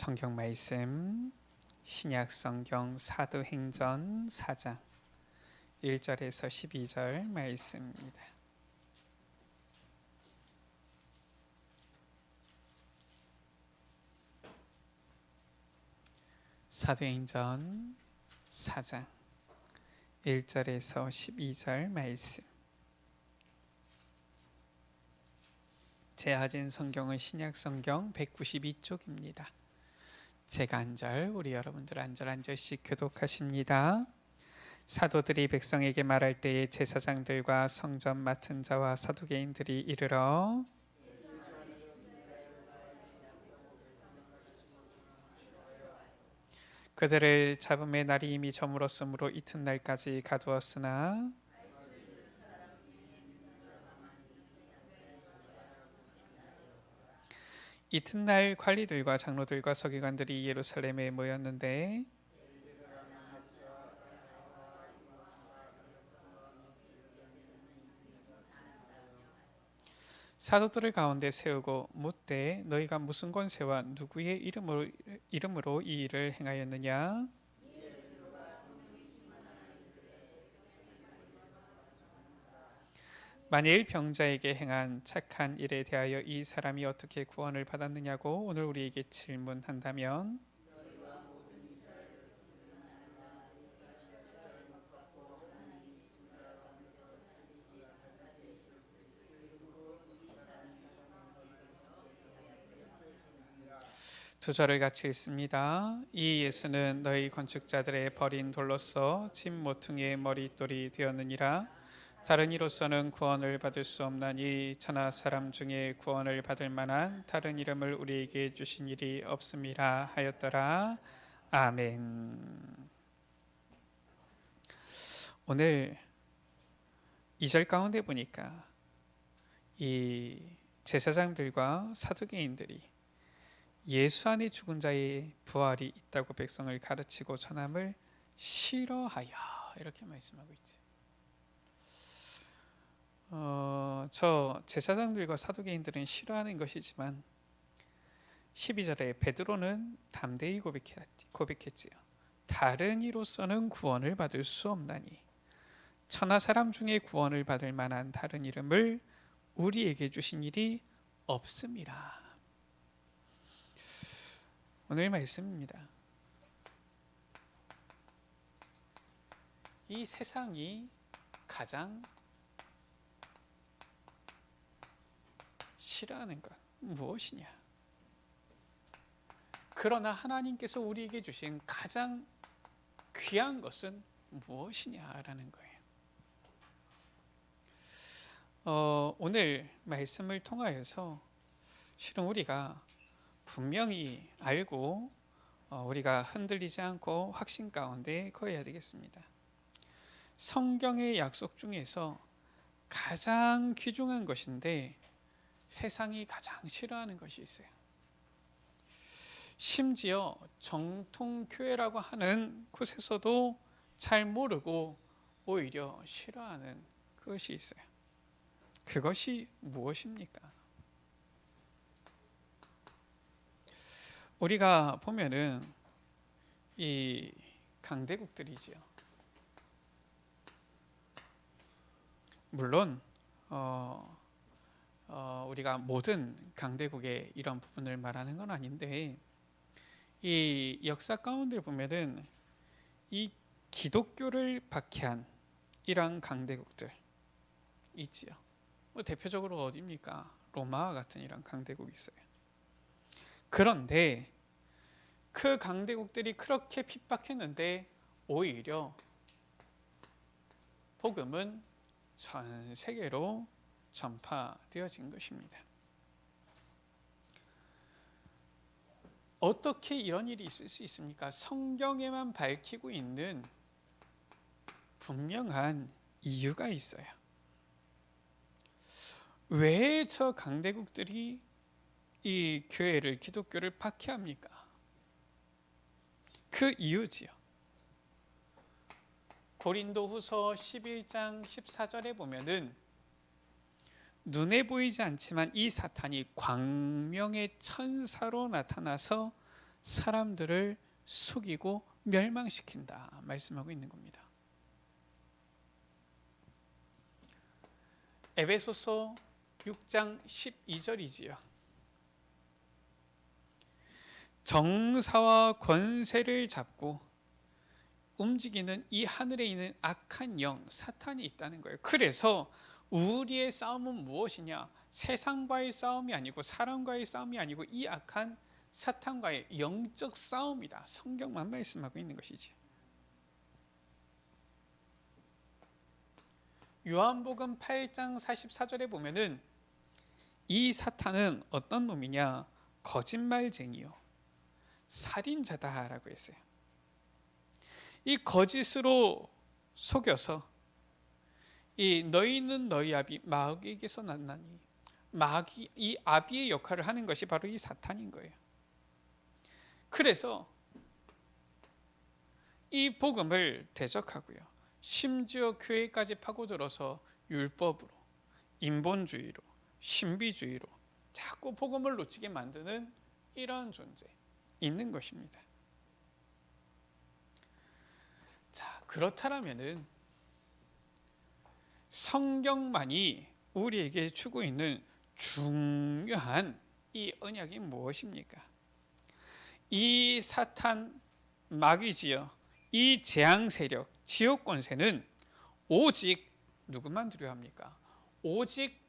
성경 말씀 신약 성경 사도행전 4장 1절에서 12절 말씀입니다. 사도행전 4장 1절에서 12절 말씀. 제가 가진 성경은 신약 성경 192쪽입니다. 제가 한 절, 우리 여러분들 한 절 한 절씩 교독하십니다. 사도들이 백성에게 말할 때에 제사장들과 성전 맡은 자와 사두개인들이 이르러 그들을 잡음의 날이 이미 저물었으므로 이튿날까지 가두었으나 이튿날 관리들과 장로들과 서기관들이 예루살렘에 모였는데 사도들을 가운데 세우고 묻되 너희가 무슨 권세와 누구의 이름으로 이 일을 행하였느냐? 만일 병자에게 행한 착한 일에 대하여 이 사람이 어떻게 구원을 받았느냐고 오늘 우리에게 질문한다면 두 절을 같이 읽습니다. 이 예수는 너희 건축자들의 버린 돌로서 집 모퉁이의 머릿돌이 되었느니라. 다른 이로서는 구원을 받을 수 없나니 천하 사람 중에 구원을 받을 만한 다른 이름을 우리에게 주신 일이 없음이라 하였더라. 아멘. 오늘 2절 가운데 보니까 이 제사장들과 사두개인들이 예수 안에 죽은 자의 부활이 있다고 백성을 가르치고 전함을 싫어하여 이렇게 말씀하고 있죠. 저 제사장들과 사두개인들은 싫어하는 것이지만 12절에 베드로는 담대히 고백했지요. 다른 이로서는 구원을 받을 수 없나니 천하 사람 중에 구원을 받을 만한 다른 이름을 우리에게 주신 일이 없음이라. 오늘 말씀입니다. 이 세상이 가장 싫어하는 것 무엇이냐? 그러나 하나님께서 우리에게 주신 가장 귀한 것은 무엇이냐라는 거예요. 오늘 말씀을 통하여서 실은 우리가 분명히 알고 우리가 흔들리지 않고 확신 가운데 거해야 되겠습니다. 성경의 약속 중에서 가장 귀중한 것인데 세상이 가장 싫어하는 것이 있어요. 심지어 정통교회라고 하는 곳에서도 잘 모르고 오히려 싫어하는 그것이 있어요. 그것이 무엇입니까? 우리가 보면은 이 강대국들이지요. 물론 우리가 모든 강대국의 이런 부분을 말하는 건 아닌데 이 역사 가운데 보면은 이 기독교를 박해한 이러한 강대국들 있지요. 대표적으로 어디입니까? 로마와 같은 이런 강대국이 있어요. 그런데 그 강대국들이 그렇게 핍박했는데 오히려 복음은 전 세계로 전파되어진 것입니다. 어떻게 이런 일이 있을 수 있습니까? 성경에만 밝히고 있는 분명한 이유가 있어요. 왜 저 강대국들이 이 교회를, 기독교를 박해합니까? 그 이유지요. 고린도후서 11장 14절에 보면은 눈에 보이지 않지만 이 사탄이 광명의 천사로 나타나서 사람들을 속이고 멸망시킨다 말씀하고 있는 겁니다. 에베소서 6장 12절이지요. 정사와 권세를 잡고 움직이는 이 하늘에 있는 악한 영 사탄이 있다는 거예요. 그래서 우리의 싸움은 무엇이냐? 세상과의 싸움이 아니고 사람과의 싸움이 아니고 이 악한 사탄과의 영적 싸움이다. 성경만 말씀하고 있는 것이지. 요한복음 8장 44절에 보면은 이 사탄은 어떤 놈이냐? 거짓말쟁이요 살인자다라고 했어요. 이 거짓으로 속여서 이 너희는 너희 아비 마귀에게서 났나니, 마귀 이 아비의 역할을 하는 것이 바로 이 사탄인 거예요. 그래서 이 복음을 대적하고요, 심지어 교회까지 파고들어서 율법으로, 인본주의로, 신비주의로 자꾸 복음을 놓치게 만드는 이런 존재 있는 것입니다. 자, 그렇다면은 성경만이 우리에게 주고 있는 중요한 이 언약이 무엇입니까? 이 사탄 마귀지요, 이 재앙 세력, 지옥 권세는 오직 누구만 두려워합니까? 오직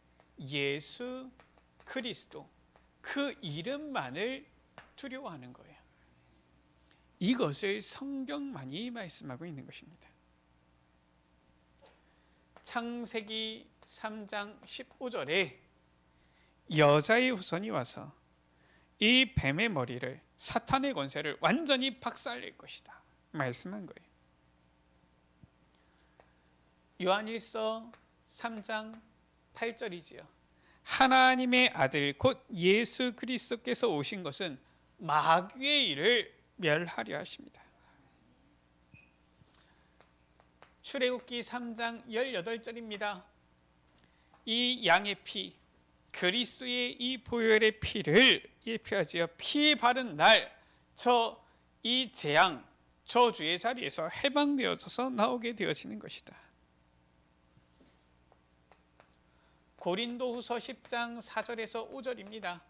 예수 그리스도, 그 이름만을 두려워하는 거예요. 이것을 성경만이 말씀하고 있는 것입니다. 창세기 3장 15절에 여자의 후손이 와서 이 뱀의 머리를, 사탄의 권세를 완전히 박살낼 것이다 말씀한 거예요. 요한일서 3장 8절이지요. 하나님의 아들 곧 예수 그리스도께서 오신 것은 마귀의 일을 멸하려 하십니다. 출애굽기 3장 18절입니다. 이 양의 피, 그리스도의 이 보혈의 피를 예표하지요. 피 바른 날 저 이 재앙, 저주의 자리에서 해방되어져서 나오게 되어지는 것이다. 고린도후서 10장 4절에서 5절입니다.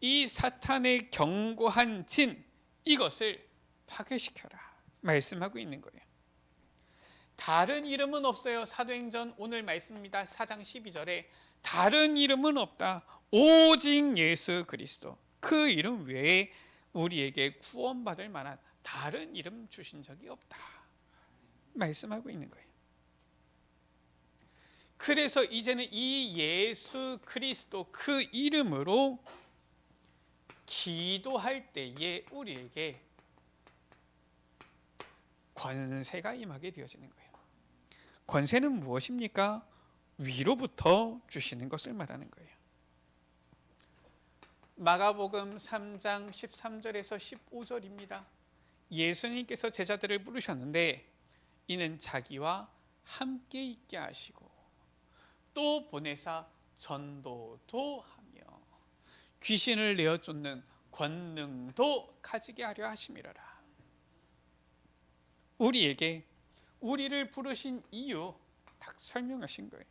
이 사탄의 견고한 진, 이것을 파괴시켜라 말씀하고 있는 거예요. 다른 이름은 없어요. 사도행전 오늘 말씀입니다. 4장 12절에 다른 이름은 없다. 오직 예수 그리스도, 그 이름 외에 우리에게 구원받을 만한 다른 이름 주신 적이 없다 말씀하고 있는 거예요. 그래서 이제는 이 예수 그리스도 그 이름으로 기도할 때에 우리에게 권세가 임하게 되어지는 거예요. 권세는 무엇입니까? 위로부터 주시는 것을 말하는 거예요. 마가복음 3장 13절에서 15절입니다. 예수님께서 제자들을 부르셨는데 이는 자기와 함께 있게 하시고 또 보내사 전도도 하며 귀신을 내어 쫓는 권능도 가지게 하려 하심이라라. 우리에게 우리를 부르신 이유 딱 설명하신 거예요.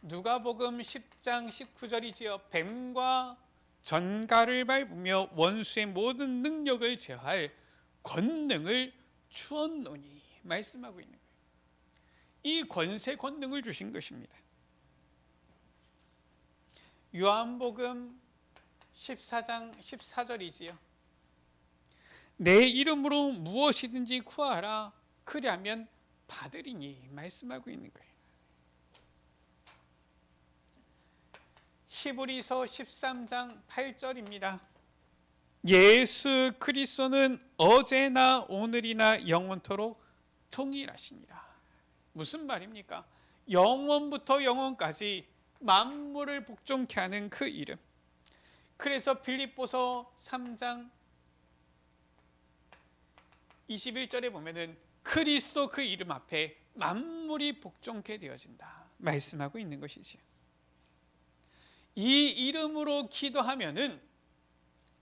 누가복음 10장 19절이지요. 뱀과 전갈을 밟으며 원수의 모든 능력을 제어할 권능을 주었노니 말씀하고 있는 거예요. 이 권세 권능을 주신 것입니다. 요한복음 14장 14절이지요. 내 이름으로 무엇이든지 구하라 그리하면 받으리니 말씀하고 있는 거예요. 히브리서 13장 8절입니다. 예수 그리스도는 어제나 오늘이나 영원토록 동일하시니라. 무슨 말입니까? 영원부터 영원까지 만물을 복종케 하는 그 이름. 그래서 빌립보서 3장 21절에 보면은 그리스도 그 이름 앞에 만물이 복종케 되어진다 말씀하고 있는 것이지요. 이 이름으로 기도하면은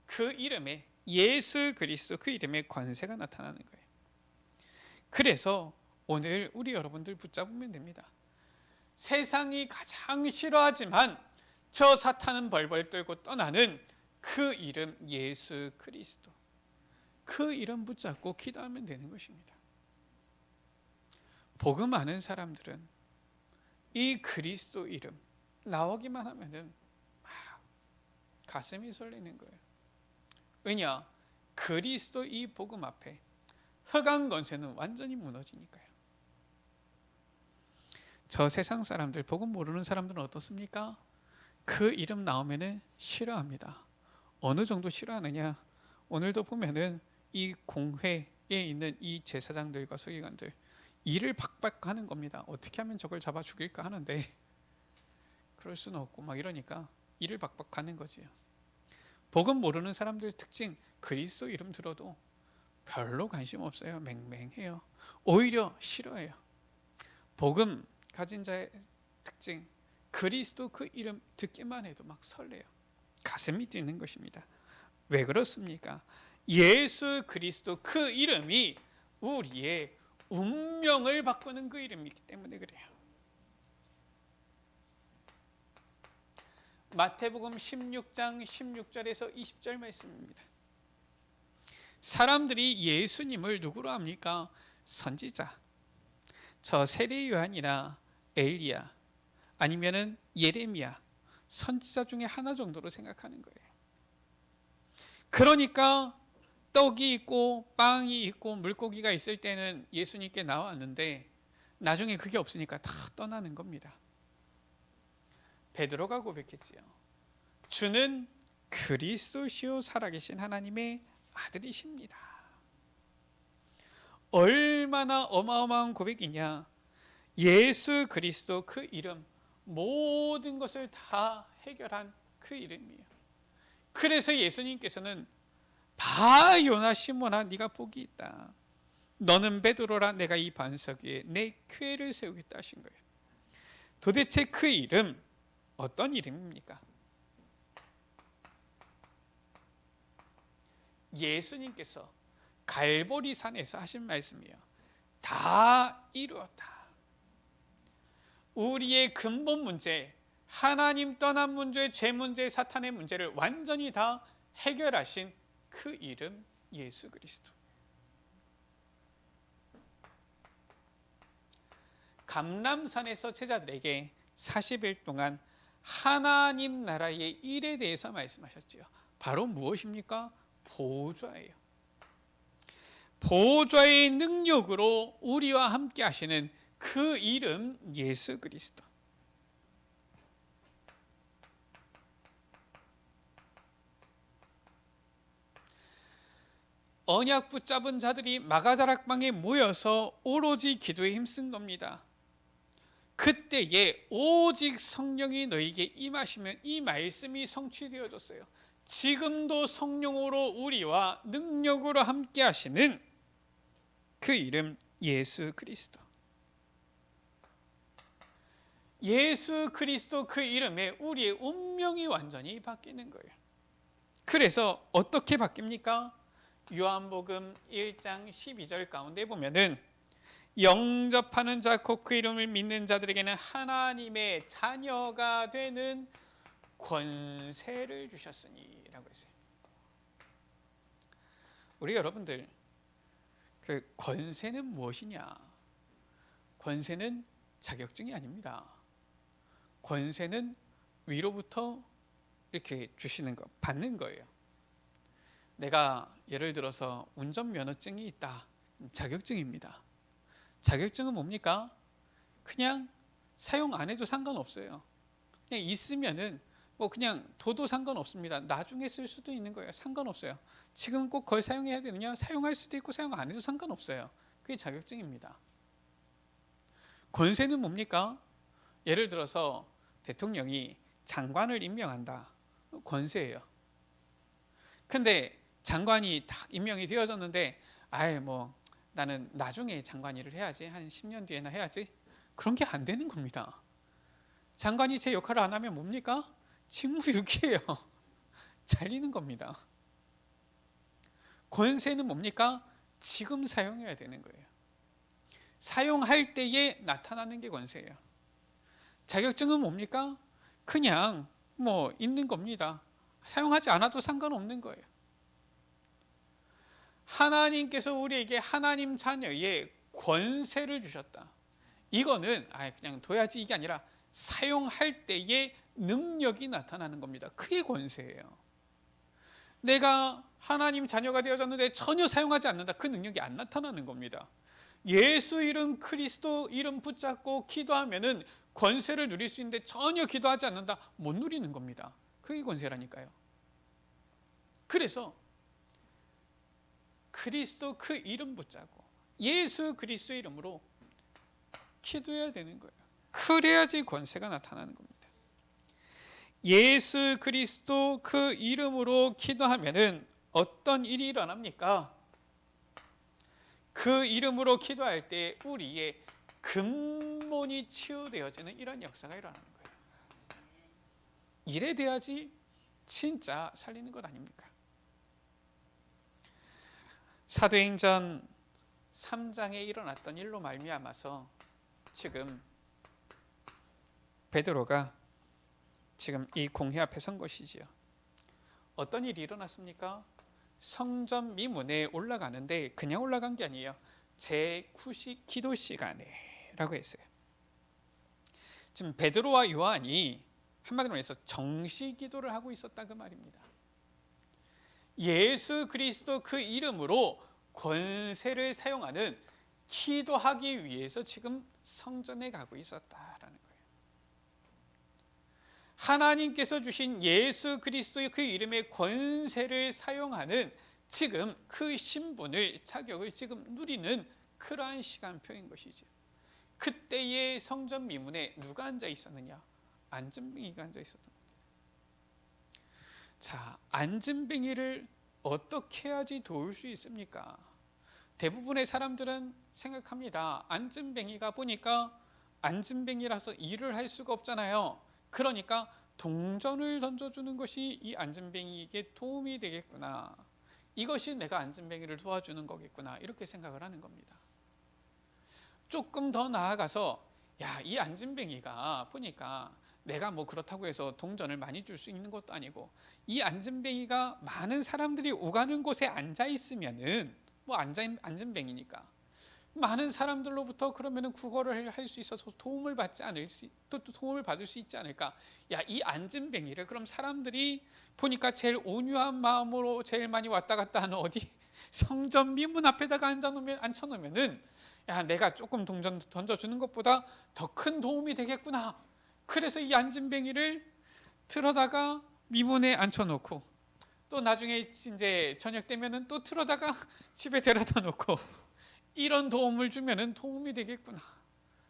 그 이름에 예수 그리스도 그 이름에 권세가 나타나는 거예요. 그래서 오늘 우리 여러분들 붙잡으면 됩니다. 세상이 가장 싫어하지만 저 사탄은 벌벌 떨고 떠나는 그 이름 예수 그리스도. 그 이름 붙잡고 기도하면 되는 것입니다. 복음 아는 사람들은 이 그리스도 이름 나오기만 하면은 막 가슴이 설레는 거예요. 왜냐? 그리스도 이 복음 앞에 흑암 권세는 완전히 무너지니까요. 저 세상 사람들, 복음 모르는 사람들은 어떻습니까? 그 이름 나오면은 싫어합니다. 어느 정도 싫어하느냐? 오늘도 보면은 이 공회에 있는 이 제사장들과 서기관들 일을 박박 하는 겁니다. 어떻게 하면 저걸 잡아 죽일까 하는데 그럴 수는 없고 막 이러니까 일을 박박 하는 거지요. 복음 모르는 사람들 특징, 그리스도 이름 들어도 별로 관심 없어요. 맹맹해요. 오히려 싫어해요. 복음 가진 자의 특징, 그리스도 그 이름 듣기만 해도 막 설레요. 가슴이 뛰는 것입니다. 왜 그렇습니까? 예수 그리스도 그 이름이 우리의 운명을 바꾸는 그 이름이기 때문에 그래요. 마태복음 16장 16절에서 20절 말씀입니다. 사람들이 예수님을 누구로 합니까? 선지자. 저 세례 요한이나 엘리야 아니면은 예레미야 선지자 중에 하나 정도로 생각하는 거예요. 그러니까 떡이 있고 빵이 있고 물고기가 있을 때는 예수님께 나왔는데 나중에 그게 없으니까 다 떠나는 겁니다. 베드로가 고백했지요. 주는 그리스도시요 살아계신 하나님의 아들이십니다. 얼마나 어마어마한 고백이냐. 예수 그리스도 그 이름 모든 것을 다 해결한 그 이름이에요. 그래서 예수님께서는 바 요나 시몬아 네가 복이 있다. 너는 베드로라 내가 이 반석 위에 내 교회를 세우겠다 하신 거예요. 도대체 그 이름 어떤 이름입니까? 예수님께서 갈보리 산에서 하신 말씀이에요. 다 이루었다. 우리의 근본 문제, 하나님 떠난 문제, 죄 문제, 사탄의 문제를 완전히 다 해결하신 그 이름 예수 그리스도. 감람산에서 제자들에게 40일 동안 하나님 나라의 일에 대해서 말씀하셨지요. 바로 무엇입니까? 보좌예요. 보좌의 능력으로 우리와 함께 하시는 그 이름 예수 그리스도. 언약 붙잡은 자들이 마가다락방에 모여서 오로지 기도에 힘쓴 겁니다. 그때에 오직 성령이 너에게 임하시면 이 말씀이 성취되어졌어요. 지금도 성령으로 우리와 능력으로 함께 하시는 그 이름 예수 그리스도. 예수 그리스도 그 이름에 우리의 운명이 완전히 바뀌는 거예요. 그래서 어떻게 바뀝니까? 요한복음 1장 12절 가운데 보면은 영접하는 자 곧 그 이름을 믿는 자들에게는 하나님의 자녀가 되는 권세를 주셨으니 라고 했어요. 우리 여러분들 그 권세는 무엇이냐? 권세는 자격증이 아닙니다. 권세는 위로부터 이렇게 주시는 거, 받는 거예요. 내가 예를 들어서 운전면허증이 있다. 자격증입니다. 자격증은 뭡니까? 그냥 사용 안 해도 상관없어요. 그냥 있으면은 뭐 그냥 둬도 상관없습니다. 나중에 쓸 수도 있는 거예요. 상관없어요. 지금 꼭 그걸 사용해야 되느냐? 사용할 수도 있고 사용 안 해도 상관없어요. 그게 자격증입니다. 권세는 뭡니까? 예를 들어서 대통령이 장관을 임명한다. 권세예요. 근데 장관이 딱 임명이 되어졌는데 아예 뭐 나는 나중에 장관 일을 해야지. 한 10년 뒤에나 해야지. 그런 게 안 되는 겁니다. 장관이 제 역할을 안 하면 뭡니까? 직무유기예요. 잘리는 겁니다. 권세는 뭡니까? 지금 사용해야 되는 거예요. 사용할 때에 나타나는 게 권세예요. 자격증은 뭡니까? 그냥 있는 겁니다. 사용하지 않아도 상관없는 거예요. 하나님께서 우리에게 하나님 자녀의 권세를 주셨다. 이거는 그냥 둬야지 이게 아니라 사용할 때의 능력이 나타나는 겁니다. 그게 권세예요. 내가 하나님 자녀가 되어졌는데 전혀 사용하지 않는다. 그 능력이 안 나타나는 겁니다. 예수 이름, 그리스도 이름 붙잡고 기도하면은 권세를 누릴 수 있는데 전혀 기도하지 않는다. 못 누리는 겁니다. 그게 권세라니까요. 그래서 그리스도 그 이름 붙잡고 예수 그리스도 이름으로 기도해야 되는 거예요. 그래야지 권세가 나타나는 겁니다. 예수 그리스도 그 이름으로 기도하면은 어떤 일이 일어납니까? 그 이름으로 기도할 때 우리의 근본이 치유되어지는 이런 역사가 일어나는 거예요. 이래 돼야지 진짜 살리는 것 아닙니까? 사도행전 3장에 일어났던 일로 말미암아서 지금 베드로가 지금 이 공회 앞에 선 것이지요. 어떤 일이 일어났습니까? 성전 미문에 올라가는데 그냥 올라간 게 아니에요. 제9식 기도 시간에라고 했어요. 지금 베드로와 요한이 한마디로 해서 정시 기도를 하고 있었다 그 말입니다. 예수 그리스도 그 이름으로 권세를 사용하는 기도하기 위해서 지금 성전에 가고 있었다라는 거예요. 하나님께서 주신 예수 그리스도의 그 이름의 권세를 사용하는 지금 그 신분을 자격을 지금 누리는 그러한 시간표인 것이죠. 그때의 성전 미문에 누가 앉아 있었느냐? 안진뱅이가 앉아 있었던 겁니다. 자, 안진뱅이를 어떻게 해야지 도울 수 있습니까? 대부분의 사람들은 생각합니다. 안진뱅이가 보니까 안진뱅이라서 일을 할 수가 없잖아요. 그러니까 동전을 던져주는 것이 이 안진뱅이에게 도움이 되겠구나. 이것이 내가 안진뱅이를 도와주는 거겠구나. 이렇게 생각을 하는 겁니다. 조금 더 나아가서 이 안진뱅이가 보니까 내가 그렇다고 해서 동전을 많이 줄 수 있는 것도 아니고 이 안진뱅이가 많은 사람들이 오가는 곳에 앉아 있으면은 안진뱅이니까 많은 사람들로부터 그러면은 구걸을 할 수 있어서 도움을 받을 수 있지 않을까? 이 안진뱅이를 그럼 사람들이 보니까 제일 온유한 마음으로 제일 많이 왔다 갔다 하는 어디 성전 미문 앞에다가 앉혀놓으면은 내가 조금 동전 던져주는 것보다 더 큰 도움이 되겠구나. 그래서 이 안진뱅이를 틀어다가 미문에 앉혀놓고 또 나중에 이제 저녁 되면은 또 틀어다가 집에 데려다 놓고 이런 도움을 주면은 도움이 되겠구나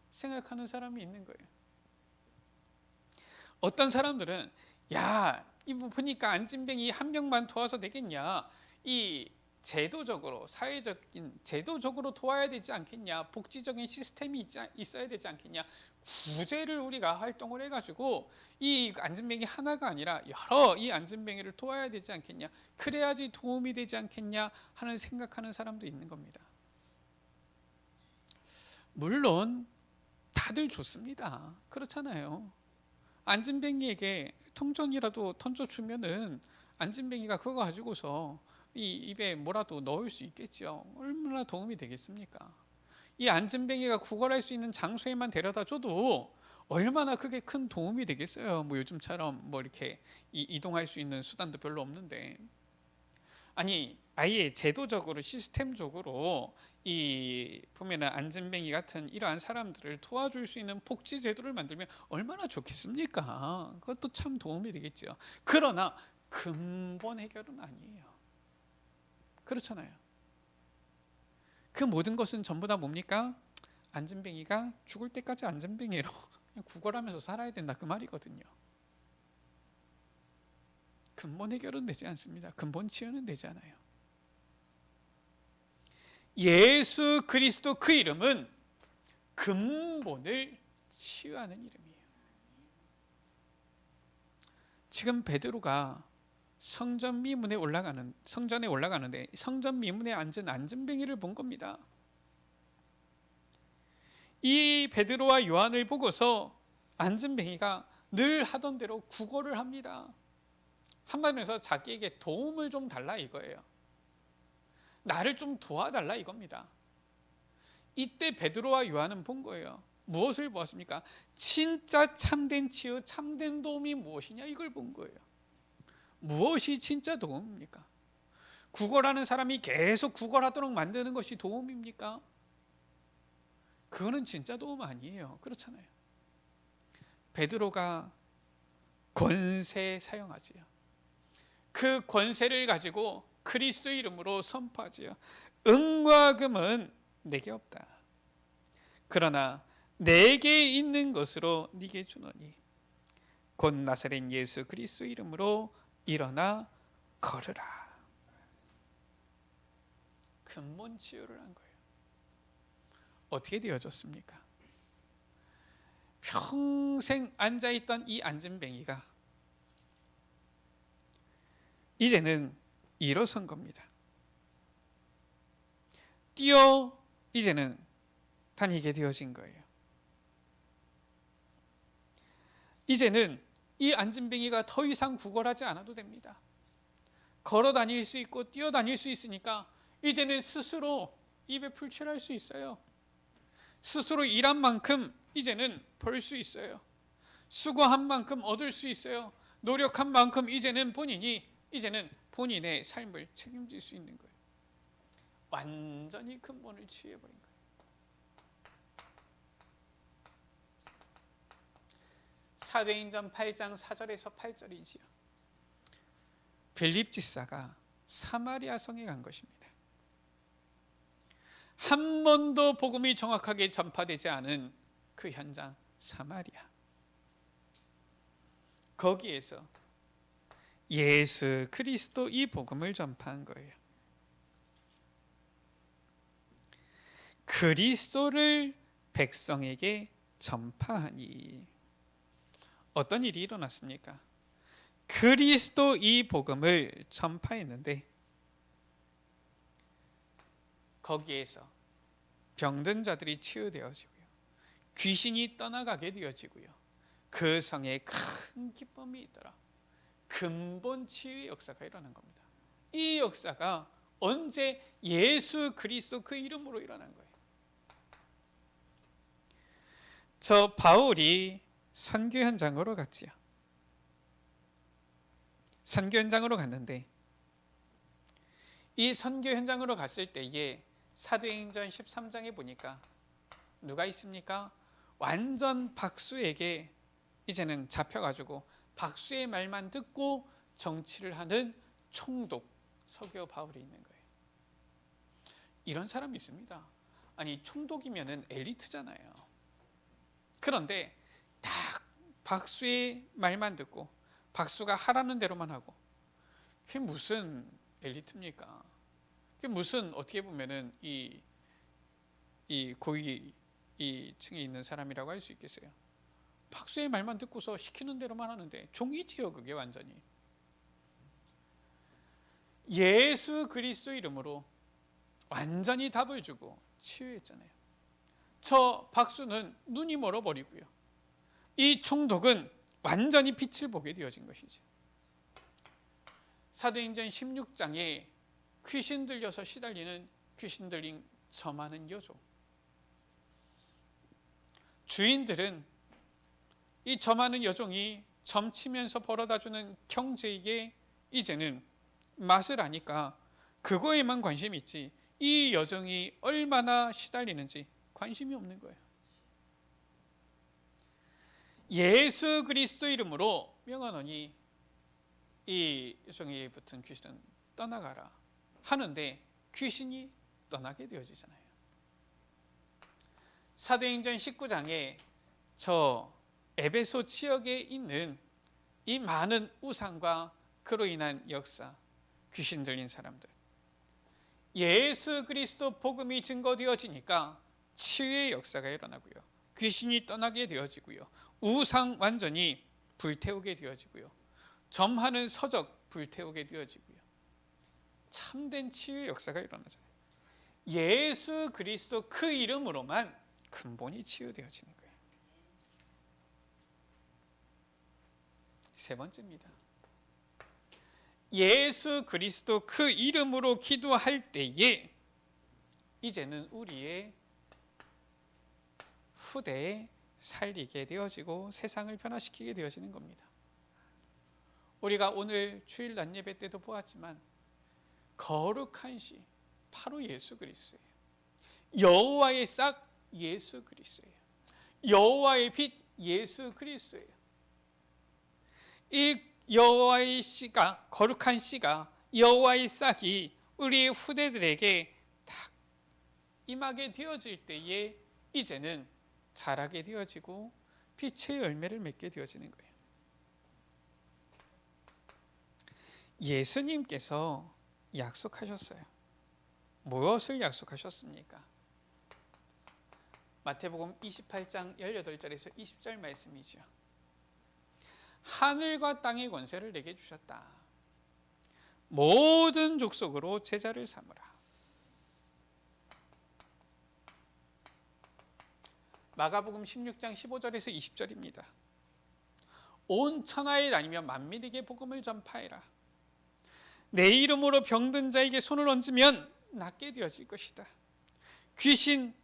생각하는 사람이 있는 거예요. 어떤 사람들은 이거 보니까 안진뱅이 한 명만 도와서 되겠냐? 이 제도적으로 사회적인 제도적으로 도와야 되지 않겠냐? 복지적인 시스템이 있어야 되지 않겠냐? 구제를 우리가 활동을 해가지고 이 안진뱅이 하나가 아니라 여러 이 안진뱅이를 도와야 되지 않겠냐? 그래야지 도움이 되지 않겠냐 하는 생각하는 사람도 있는 겁니다. 물론 다들 좋습니다. 그렇잖아요. 안진뱅이에게 통전이라도 던져주면은 안진뱅이가 그거 가지고서 이 입에 뭐라도 넣을 수 있겠죠. 얼마나 도움이 되겠습니까? 이 안진뱅이가 구걸할 수 있는 장소에만 데려다 줘도 얼마나 그게 큰 도움이 되겠어요. 요즘처럼 이렇게 이동할 수 있는 수단도 별로 없는데. 아니 아예 제도적으로 시스템적으로 이 보면은 안진뱅이 같은 이러한 사람들을 도와줄 수 있는 복지 제도를 만들면 얼마나 좋겠습니까? 그것도 참 도움이 되겠죠. 그러나 근본 해결은 아니에요. 그렇잖아요. 그 모든 것은 전부 다 뭡니까? 안진뱅이가 죽을 때까지 안진뱅이로 그냥 구걸하면서 살아야 된다 그 말이거든요. 근본 해결은 되지 않습니다. 근본 치유는 되지 않아요. 예수 그리스도 그 이름은 근본을 치유하는 이름이에요. 지금 베드로가 성전에 올라가는데 성전 미문에 앉은 안진뱅이를 본 겁니다. 이 베드로와 요한을 보고서 안진뱅이가 늘 하던 대로 구걸을 합니다. 한마디로 해서 자기에게 도움을 좀 달라 이거예요. 나를 좀 도와달라 이겁니다. 이때 베드로와 요한은 본 거예요. 무엇을 보았습니까? 진짜 참된 치유, 참된 도움이 무엇이냐 이걸 본 거예요. 무엇이 진짜 도움입니까? 구걸하는 사람이 계속 구걸하도록 만드는 것이 도움입니까? 그거는 진짜 도움 아니에요. 그렇잖아요. 베드로가 권세 사용하지요. 그 권세를 가지고 그리스도 이름으로 선포하지요. 은과 금은 내게 없다. 그러나 내게 있는 것으로 네게 주노니 곧 나사렛 예수 그리스도 이름으로 일어나 걸으라. 근본 치유를 한 거예요. 어떻게 되어졌습니까? 평생 앉아있던 이 안진뱅이가 이제는 일어선 겁니다. 뛰어 이제는 다니게 되어진 거예요. 이제는 이 안진뱅이가 더 이상 구걸하지 않아도 됩니다. 걸어 다닐 수 있고 뛰어 다닐 수 있으니까 이제는 스스로 입에 풀칠할 수 있어요. 스스로 일한 만큼 이제는 벌 수 있어요. 수고한 만큼 얻을 수 있어요. 노력한 만큼 이제는 본인의 삶을 책임질 수 있는 거예요. 완전히 근본을 치유해버린 거예요. 사도행전 8장 4절에서 8절이지요. 빌립 지사가 사마리아 성에 간 것입니다. 한 번도 복음이 정확하게 전파되지 않은 그 현장 사마리아. 거기에서 예수 그리스도 이 복음을 전파한 거예요. 그리스도를 백성에게 전파하니 어떤 일이 일어났습니까? 그리스도 이 복음을 전파했는데 거기에서 병든 자들이 치유되어지고요. 귀신이 떠나가게 되어지고요. 그 성에 큰 기쁨이 있더라. 근본 치유의 역사가 일어난 겁니다. 이 역사가 언제? 예수 그리스도 그 이름으로 일어난 거예요. 저 바울이 선교 현장으로 갔지요. 선교 현장으로 갔는데 이 선교 현장으로 갔을 때에 사도행전 13장에 보니까 누가 있습니까? 완전 박수에게 이제는 잡혀가지고 박수의 말만 듣고 정치를 하는 총독 서기오 바울이 있는 거예요. 이런 사람이 있습니다. 아니 총독이면은 엘리트잖아요. 그런데 딱 박수의 말만 듣고 박수가 하라는 대로만 하고 그게 무슨 엘리트입니까? 그게 무슨 어떻게 보면은 이 고위 이 층에 있는 사람이라고 할 수 있겠어요? 박수의 말만 듣고서 시키는 대로만 하는데 종이지요 그게 완전히. 예수 그리스도 이름으로 완전히 답을 주고 치유했잖아요. 저 박수는 눈이 멀어버리고요. 이 총독은 완전히 빛을 보게 되어진 것이죠. 사도행전 16장에 귀신 들려서 시달리는 귀신 들린 저 많은 여종. 주인들은 이 저 많은 여종이 점치면서 벌어다주는 경제에 이제는 맛을 아니까 그거에만 관심이 있지 이 여종이 얼마나 시달리는지 관심이 없는 거예요. 예수 그리스도 이름으로 명하노니 이 여종에 붙은 귀신은 떠나가라 하는데 귀신이 떠나게 되어지잖아요. 사도행전 19장에 저 에베소 지역에 있는 이 많은 우상과 그로 인한 역사, 귀신 들린 사람들, 예수 그리스도 복음이 증거되어지니까 치유의 역사가 일어나고요. 귀신이 떠나게 되어지고요. 우상 완전히 불태우게 되어지고요. 점하는 서적 불태우게 되어지고요. 참된 치유의 역사가 일어나잖아요. 예수 그리스도 그 이름으로만 근본이 치유되어지는 거예요. 세 번째입니다. 예수 그리스도 그 이름으로 기도할 때에 이제는 우리의 후대에 살리게 되어지고 세상을 변화시키게 되어지는 겁니다. 우리가 오늘 주일 낮 예배 때도 보았지만 거룩한 시 바로 예수 그리스도예요. 여호와의 싹 예수 그리스도예요. 여호와의 빛 예수 그리스도예요. 이 여호와의 씨가, 거룩한 씨가, 여호와의 싹이 우리 후대들에게 딱 임하게 되어질 때에 이제는 자라게 되어지고 빛의 열매를 맺게 되어지는 거예요. 예수님께서 약속하셨어요. 무엇을 약속하셨습니까? 마태복음 28장 18절에서 20절 말씀이죠. 하늘과 땅의 권세를 내게 주셨다. 모든 족속으로 제자를 삼으라. 마가복음 16장 15절에서 20절입니다. 온 천하에 다니며 만민에게 복음을 전파해라. 내 이름으로 병든 자에게 손을 얹으면 낫게 되어질 것이다. 귀신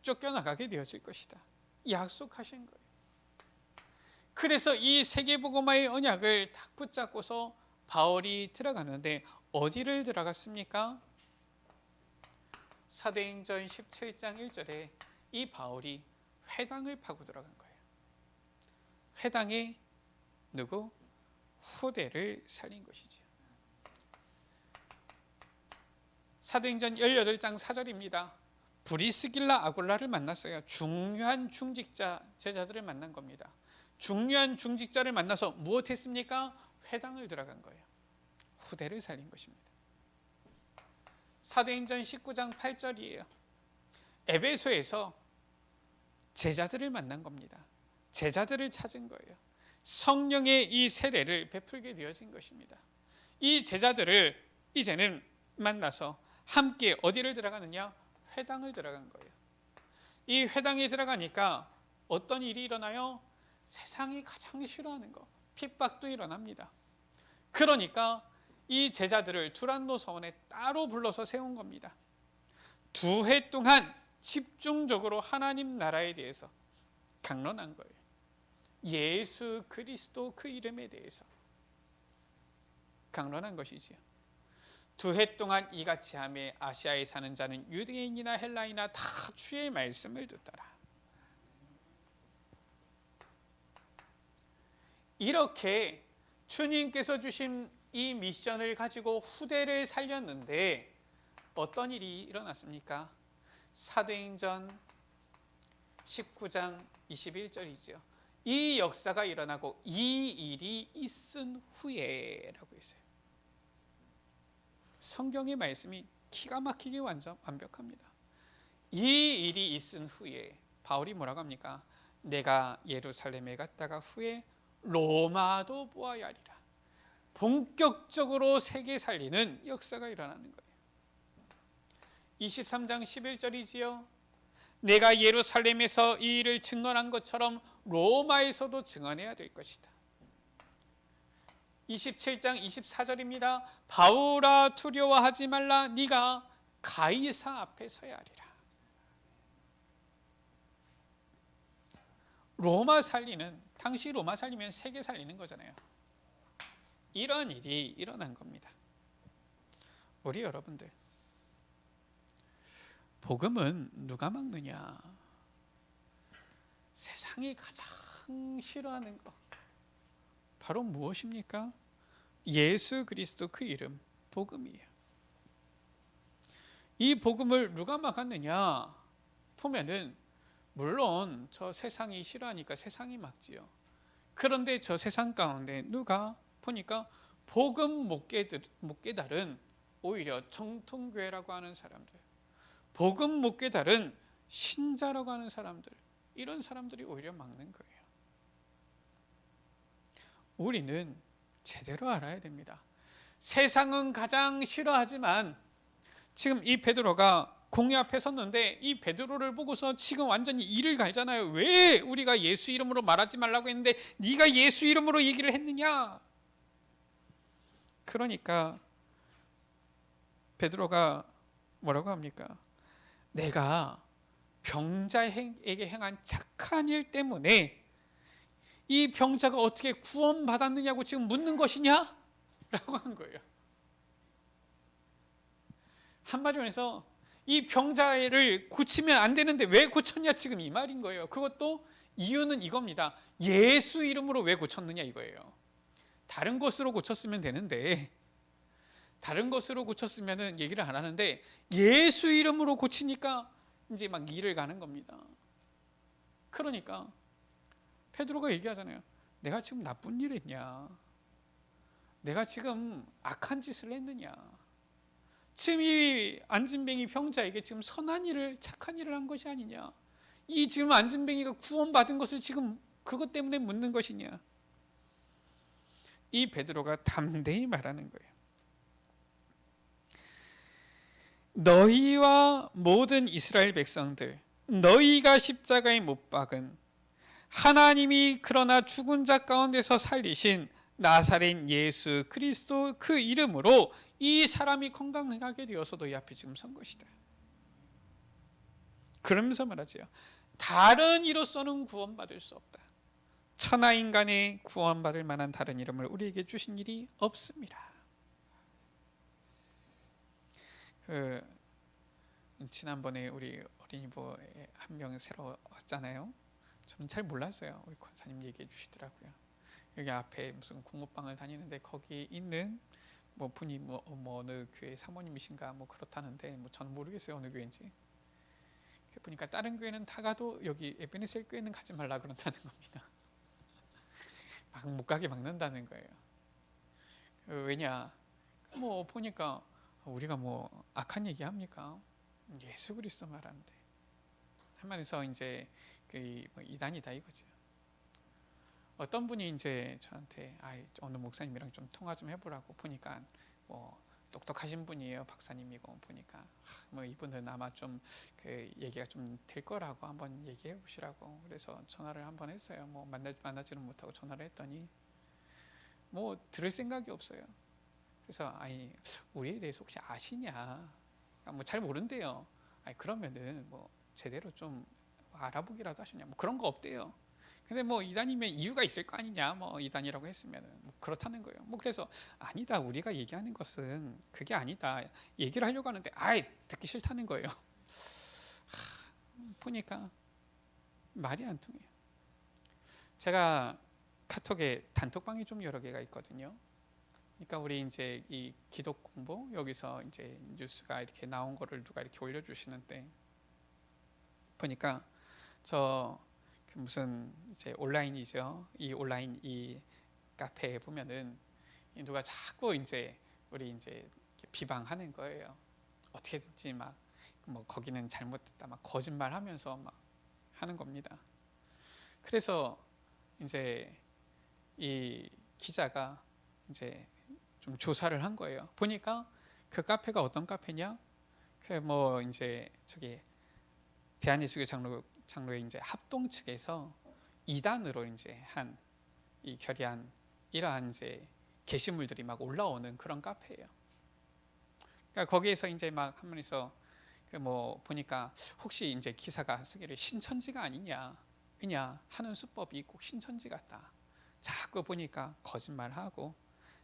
쫓겨나가게 되어질 것이다. 약속하신 거예요. 그래서 이 세계복음화의 언약을 딱 붙잡고서 바울이 들어가는데 어디를 들어갔습니까? 사도행전 17장 1절에 이 바울이 회당을 파고 들어간 거예요. 회당에 누구? 후대를 살린 것이죠. 사도행전 18장 4절입니다. 브리스길라 아굴라를 만났어요. 중요한 중직자 제자들을 만난 겁니다. 중요한 중직자를 만나서 무엇했습니까? 회당을 들어간 거예요. 후대를 살린 것입니다. 사도행전 19장 8절이에요. 에베소에서 제자들을 만난 겁니다. 제자들을 찾은 거예요. 성령의 이 세례를 베풀게 되어진 것입니다. 이 제자들을 이제는 만나서 함께 어디를 들어가느냐? 회당을 들어간 거예요. 이 회당에 들어가니까 어떤 일이 일어나요? 세상이 가장 싫어하는 거, 핍박도 일어납니다. 그러니까 이 제자들을 두란노 서원에 따로 불러서 세운 겁니다. 2해 동안 집중적으로 하나님 나라에 대해서 강론한 거예요. 예수 그리스도 그 이름에 대해서 강론한 것이지요. 2해 동안 이같이 하매 아시아에 사는 자는 유대인이나 헬라이나 다 주의 말씀을 듣더라. 이렇게 주님께서 주신 이 미션을 가지고 후대를 살렸는데 어떤 일이 일어났습니까? 사도행전 19장 21절이죠. 이 역사가 일어나고 이 일이 있은 후에라고 했어요. 성경의 말씀이 기가 막히게 완벽합니다. 이 일이 있은 후에 바울이 뭐라고 합니까? 내가 예루살렘에 갔다가 후에 로마도 보아야 하리라. 본격적으로 세계 살리는 역사가 일어나는 거예요. 23장 11절이지요. 내가 예루살렘에서 이 일을 증언한 것처럼 로마에서도 증언해야 될 것이다. 27장 24절입니다. 바울아 두려워하지 말라. 네가 가이사 앞에 서야 하리라. 로마 살리는, 당시 로마 살리면 세계 살리는 거잖아요. 이런 일이 일어난 겁니다. 우리 여러분들, 복음은 누가 막느냐? 세상이 가장 싫어하는 거 바로 무엇입니까? 예수 그리스도 그 이름, 복음이에요. 이 복음을 누가 막았느냐? 보면은 물론 저 세상이 싫어하니까 세상이 막지요. 그런데 저 세상 가운데 누가 보니까 복음 못 깨달은 오히려 정통교회라고 하는 사람들, 복음 못 깨달은 신자라고 하는 사람들, 이런 사람들이 오히려 막는 거예요. 우리는 제대로 알아야 됩니다. 세상은 가장 싫어하지만 지금 이 베드로가 공회 앞에 섰는데 이 베드로를 보고서 지금 완전히 이를 갈잖아요. 왜 우리가 예수 이름으로 말하지 말라고 했는데 네가 예수 이름으로 얘기를 했느냐? 그러니까 베드로가 뭐라고 합니까? 내가 병자에게 행한 착한 일 때문에 이 병자가 어떻게 구원받았느냐고 지금 묻는 것이냐? 라고 한 거예요. 한마디로 해서 이 병자를 고치면 안 되는데 왜 고쳤냐 지금 이 말인 거예요. 그것도 이유는 이겁니다. 예수 이름으로 왜 고쳤느냐 이거예요. 다른 것으로 고쳤으면 되는데 다른 것으로 고쳤으면 얘기를 안 하는데 예수 이름으로 고치니까 이제 막 일을 가는 겁니다. 그러니까 베드로가 얘기하잖아요. 내가 지금 나쁜 일 했냐? 내가 지금 악한 짓을 했느냐? 지금 이 안진뱅이 병자에게 지금 선한 일을, 착한 일을 한 것이 아니냐? 이 지금 안진뱅이가 구원받은 것을 지금 그것 때문에 묻는 것이냐? 이 베드로가 담대히 말하는 거예요. 너희와 모든 이스라엘 백성들, 너희가 십자가에 못 박은 하나님이 그러나 죽은 자 가운데서 살리신 나사렛 예수 그리스도 그 이름으로 이 사람이 건강하게 되어서 너희 앞에 지금 선 것이다. 그러면서 말하지요. 다른 이로서는 구원받을 수 없다. 천하 인간의 구원받을 만한 다른 이름을 우리에게 주신 일이 없습니다. 지난번에 우리 어린이부에 한 명 새로 왔잖아요. 저는 잘 몰랐어요. 우리 권사님 얘기해 주시더라고요. 여기 앞에 무슨 공모방을 다니는데 거기 있는 뭐 분이 어느 교회 사모님이신가 뭐 그렇다는데 뭐 저는 모르겠어요 어느 교회인지. 보니까 다른 교회는 다 가도 여기 에베네셀 교회는 가지 말라 그런다는 겁니다. 막 못 가게 막는다는 거예요. 왜냐? 뭐 보니까 우리가 뭐 악한 얘기 합니까? 예수 그리스도 말하는데 하면서 이제 그 이단이다 이거죠. 어떤 분이 이제 저한테 어느 목사님이랑 좀 통화 좀 해보라고 보니까 뭐 똑똑하신 분이에요. 박사님이고 보니까 뭐 이분은 아마 좀 그 얘기가 좀 될 거라고 한번 얘기해 보시라고 그래서 전화를 한번 했어요. 뭐 만나지는 못하고 전화를 했더니 뭐 들을 생각이 없어요. 그래서 우리에 대해서 혹시 아시냐? 뭐 잘 모른대요. 그러면은 뭐 제대로 좀 알아보기라도 하셨냐? 뭐 그런 거 없대요. 근데 뭐 이단이면 이유가 있을 거 아니냐? 뭐 이단이라고 했으면은 뭐 그렇다는 거예요. 뭐 그래서 아니다. 우리가 얘기하는 것은 그게 아니다. 얘기를 하려고 하는데 듣기 싫다는 거예요. 보니까 말이 안 통해요. 제가 카톡에 단톡방이 좀 여러 개가 있거든요. 그러니까 우리 이제 이 기독 공부 여기서 이제 뉴스가 이렇게 나온 거를 누가 이렇게 올려주시는데 보니까 저 무슨 이제 온라인이죠. 이 온라인 이 카페에 보면은 누가 자꾸 이제 우리 이제 비방하는 거예요. 어떻게든지 막 뭐 거기는 잘못됐다 막 거짓말하면서 막 하는 겁니다. 그래서 이제 이 기자가 이제 좀 조사를 한 거예요. 보니까 그 카페가 어떤 카페냐? 그 뭐 이제 저기 대한예수교 장로회 이제 합동 측에서 이단으로 이제 한 이 결의한 이러한 이제 게시물들이 막 올라오는 그런 카페예요. 그러니까 거기에서 이제 막 하면서 그 뭐 보니까 혹시 이제 기사가 쓰기를 신천지가 아니냐, 왜냐 하는 수법이 꼭 신천지 같다. 자꾸 보니까 거짓말하고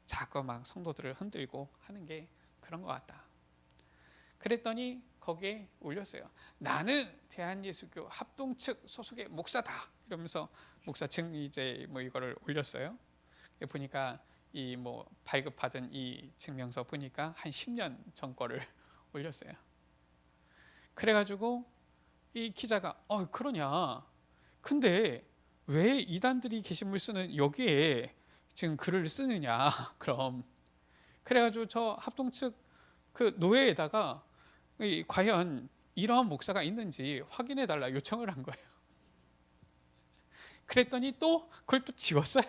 자꾸 막 성도들을 흔들고 하는 게 그런 것 같다. 그랬더니 거기에 올렸어요. 나는 대한예수교 합동 측 소속의 목사다. 이러면서 목사 증 이제 뭐 이거를 올렸어요. 보니까 이 뭐 발급받은 이 증명서 보니까 한 10년 전 거를 올렸어요. 그래가지고 이 기자가 그러냐? 근데 왜 이단들이 게시물 쓰는 여기에 지금 글을 쓰느냐? 그럼 그래가지고 저 합동 측 그 노예에다가 과연 이러한 목사가 있는지 확인해 달라 요청을 한 거예요. 그랬더니 또 그걸 또 지웠어요.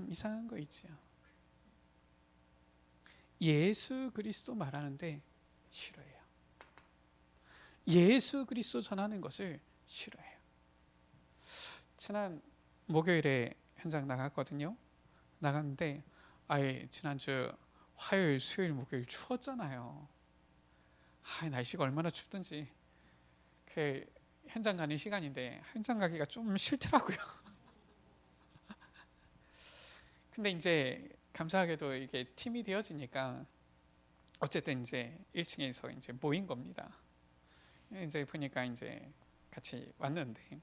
참 이상한 거 있지요. 예수 그리스도 말하는데 싫어해요. 예수 그리스도 전하는 것을 싫어해요. 지난 목요일에 현장 나갔거든요. 나갔는데 아예 지난주 화요일, 수요일, 목요일 추웠잖아요. 날씨가 얼마나 춥든지 그 현장 가는 시간인데 현장 가기가 좀 싫더라고요. 근데 이제 감사하게도 이게 팀이 되어지니까 어쨌든 이제 1층에서 이제 모인 겁니다. 이제 보니까 이제 같이 왔는데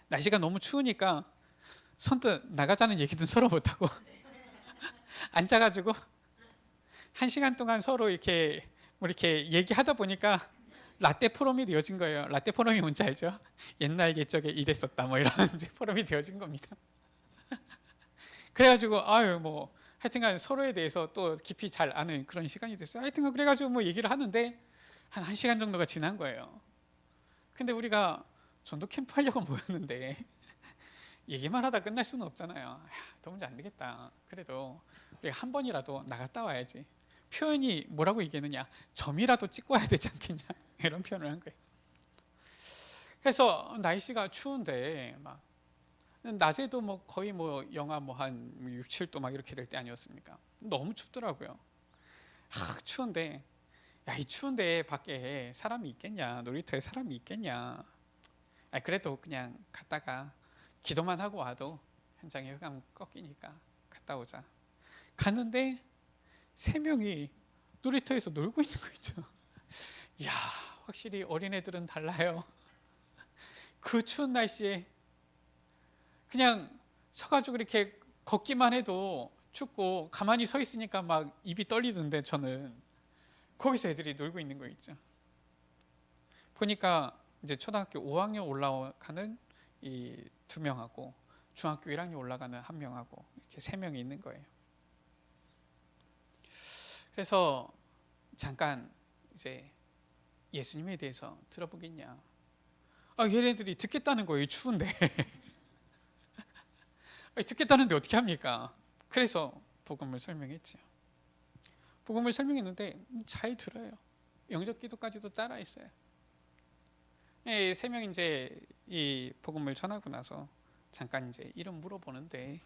날씨가 너무 추우니까 선뜻 나가자는 얘기도 서로 못하고 앉아가지고 1시간 동안 서로 이렇게 얘기하다 보니까 라떼 포럼이 되어진 거예요. 라떼 포럼이 뭔지 알죠? 옛날 옛적에 이랬었다 뭐 이런 이제 포럼이 되어진 겁니다. 그래가지고 뭐 하여튼간 서로에 대해서 또 깊이 잘 아는 그런 시간이 됐어요. 하여튼간 그래가지고 뭐 얘기를 하는데 한 1시간 정도가 지난 거예요. 근데 우리가 전도 캠프 하려고 모였는데 얘기만 하다 끝날 수는 없잖아요. 도무지 안 되겠다. 그래도 우리가 한 번이라도 나갔다 와야지. 표현이 뭐라고 얘기했느냐, 점이라도 찍고 와야 되지 않겠냐, 이런 표현을 한 거예요. 그래서 날씨가 추운데 막 낮에도 뭐 거의 뭐 영하 뭐 한 6, 7도 막 이렇게 될 때 아니었습니까? 너무 춥더라고요. 추운데 이 추운데 밖에 사람이 있겠냐, 놀이터에 사람이 있겠냐. 그래도 그냥 갔다가 기도만 하고 와도 현장에 흑암 꺾이니까 갔다 오자. 갔는데 3명이 놀이터에서 놀고 있는 거 있죠. 이야, 확실히 어린애들은 달라요. 그 추운 날씨에 그냥 서가지고 이렇게 걷기만 해도 춥고 가만히 서 있으니까 막 입이 떨리던데 저는 거기서 애들이 놀고 있는 거 있죠. 보니까 이제 초등학교 5학년 올라가는 이 2명하고 중학교 1학년 올라가는 1명하고 이렇게 3명이 있는 거예요. 그래서 잠깐 이제 예수님에 대해서 들어보겠냐. 얘네들이 듣겠다는 거예요. 추운데. 듣겠다는데 어떻게 합니까? 그래서 복음을 설명했죠. 복음을 설명했는데 잘 들어요. 영접 기도까지도 따라 했어요. 3명 이제 이 복음을 전하고 나서 잠깐 이제 이름 물어보는데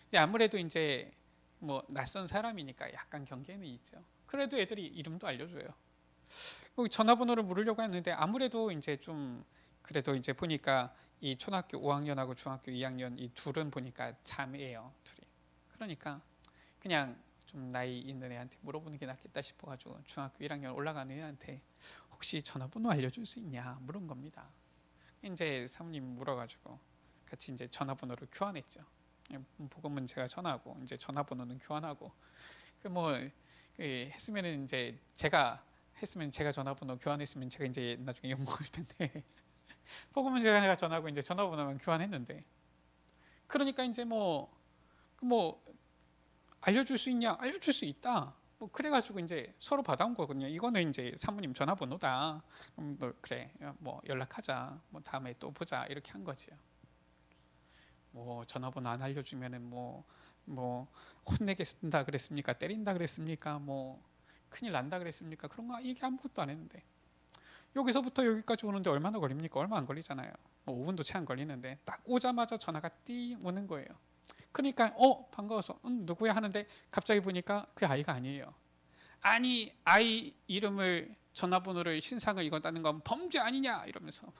이제 아무래도 이제 뭐 낯선 사람이니까 약간 경계는 있죠. 그래도 애들이 이름도 알려줘요. 전화번호를 물으려고 했는데 아무래도 이제 좀 그래도 이제 보니까 이 초등학교 5학년하고 중학교 2학년 이 둘은 보니까 자매예요, 둘이. 그러니까 그냥 좀 나이 있는 애한테 물어보는 게 낫겠다 싶어가지고 중학교 1학년 올라가는 애한테 혹시 전화번호 알려줄 수 있냐 물은 겁니다. 이제 사모님 물어가지고 같이 이제 전화번호를 교환했죠. 복음은 제가 전하고 이제 전화번호는 교환하고 했으면은 이제 제가 했으면 제가 전화번호 교환했으면 제가 이제 나중에 욕 먹을 텐데 복음은 제가 전하고 이제 전화번호만 교환했는데 그러니까 이제 뭐 알려줄 수 있냐? 알려줄 수 있다. 그래가지고 이제 서로 받아온 거거든요. 이거는 이제 사모님 전화번호다. 그래, 뭐 연락하자. 다음에 또 보자. 이렇게 한 거지요. 전화번호 안 알려주면은 혼내겠다 그랬습니까? 때린다 그랬습니까? 큰일 난다 그랬습니까? 그런 거 얘기 아무것도 안 했는데 여기서부터 여기까지 오는데 얼마나 걸립니까? 얼마 안 걸리잖아요. 5분도 채 안 걸리는데 딱 오자마자 전화가 띵 오는 거예요. 그러니까 반가워서 누구야 하는데 갑자기 보니까 그 아이가 아니에요. 아니 아이 이름을 전화번호를 신상을 읽었다는 건 범죄 아니냐 이러면서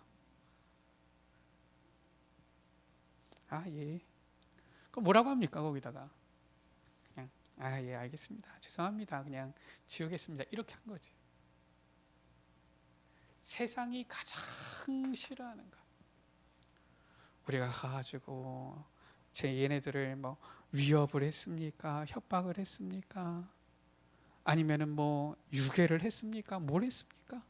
예. 그럼 뭐라고 합니까 거기다가 그냥 예 알겠습니다. 죄송합니다. 그냥 지우겠습니다. 이렇게 한 거지. 세상이 가장 싫어하는 거. 우리가 가지고 얘네들을 위협을 했습니까? 협박을 했습니까? 아니면은 유괴를 했습니까? 뭘 했습니까?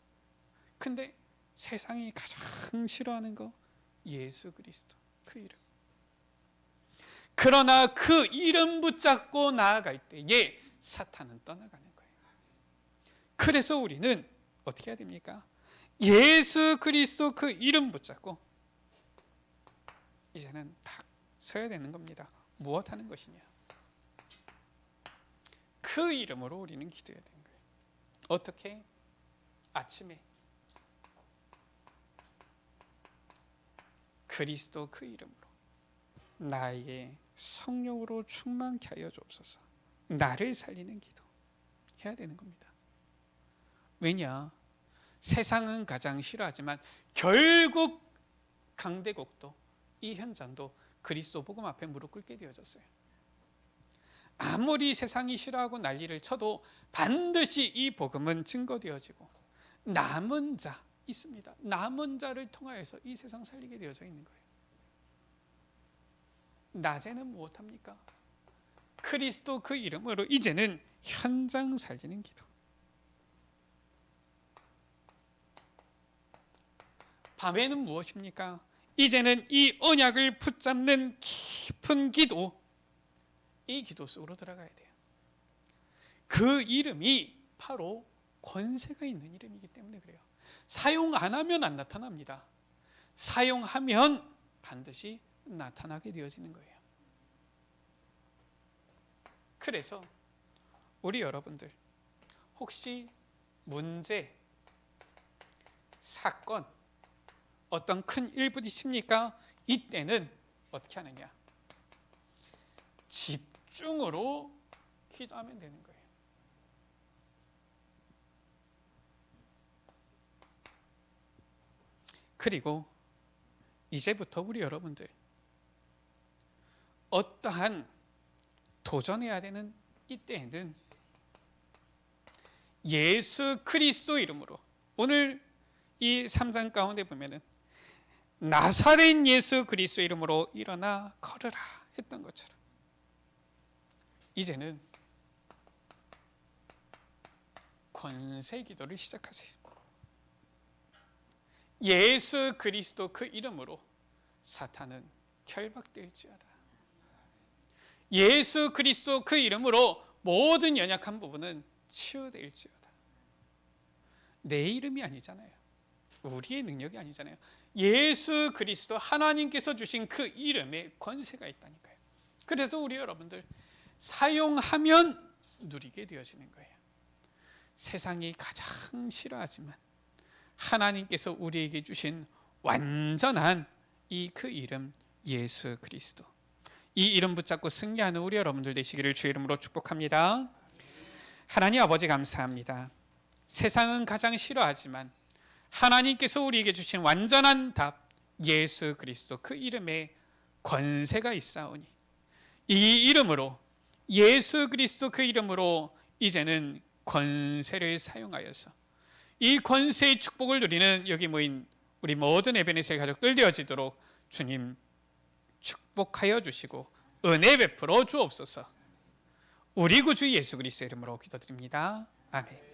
근데 세상이 가장 싫어하는 거 예수 그리스도 그 이름. 그러나 그 이름 붙잡고 나아갈 때에 사탄은 떠나가는 거예요. 그래서 우리는 어떻게 해야 됩니까? 예수 그리스도 그 이름 붙잡고 이제는 딱 서야 되는 겁니다. 무엇 하는 것이냐? 그 이름으로 우리는 기도해야 되는 거예요. 어떻게? 아침에 그리스도 그 이름으로 나에게 성령으로 충만케 하여 주옵소서. 나를 살리는 기도 해야 되는 겁니다. 왜냐? 세상은 가장 싫어하지만 결국 강대국도 이 현장도 그리스도 복음 앞에 무릎 꿇게 되어졌어요. 아무리 세상이 싫어하고 난리를 쳐도 반드시 이 복음은 증거되어지고 남은 자 있습니다. 남은 자를 통하여서 이 세상 살리게 되어져 있는 거예요. 낮에는 무엇합니까? 그리스도 그 이름으로 이제는 현장 살리는 기도. 밤에는 무엇입니까? 이제는 이 언약을 붙잡는 깊은 기도, 이 기도 속으로 들어가야 돼요. 그 이름이 바로 권세가 있는 이름이기 때문에 그래요. 사용 안 하면 안 나타납니다. 사용하면 반드시 나타나게 되어지는 거예요. 그래서 우리 여러분들 혹시 문제, 사건, 어떤 큰 일 부딪힙니까? 이때는 어떻게 하느냐? 집중으로 기도하면 되는 거예요. 그리고 이제부터 우리 여러분들 어떠한 도전해야 되는 이때에는 예수 그리스도 이름으로, 오늘 이 3장 가운데 보면은 나사렛 예수 그리스도 이름으로 일어나 걸으라 했던 것처럼 이제는 권세 기도를 시작하세요. 예수 그리스도 그 이름으로 사탄은 결박될지어다. 예수 그리스도 그 이름으로 모든 연약한 부분은 치유될지어다. 내 이름이 아니잖아요. 우리의 능력이 아니잖아요. 예수 그리스도 하나님께서 주신 그 이름에 권세가 있다니까요. 그래서 우리 여러분들 사용하면 누리게 되어지는 거예요. 세상이 가장 싫어하지만 하나님께서 우리에게 주신 완전한 이 그 이름 예수 그리스도, 이 이름 붙잡고 승리하는 우리 여러분들 되시기를 주의 이름으로 축복합니다. 하나님 아버지 감사합니다. 세상은 가장 싫어하지만 하나님께서 우리에게 주신 완전한 답 예수 그리스도 그 이름에 권세가 있사오니 이 이름으로 예수 그리스도 그 이름으로 이제는 권세를 사용하여서 이 권세의 축복을 누리는 여기 모인 우리 모든 에베네셀 가족들 되어지도록 주님 축복하여 주시고 은혜 베풀어 주옵소서. 우리 구주 예수 그리스도의 이름으로 기도드립니다. 아멘.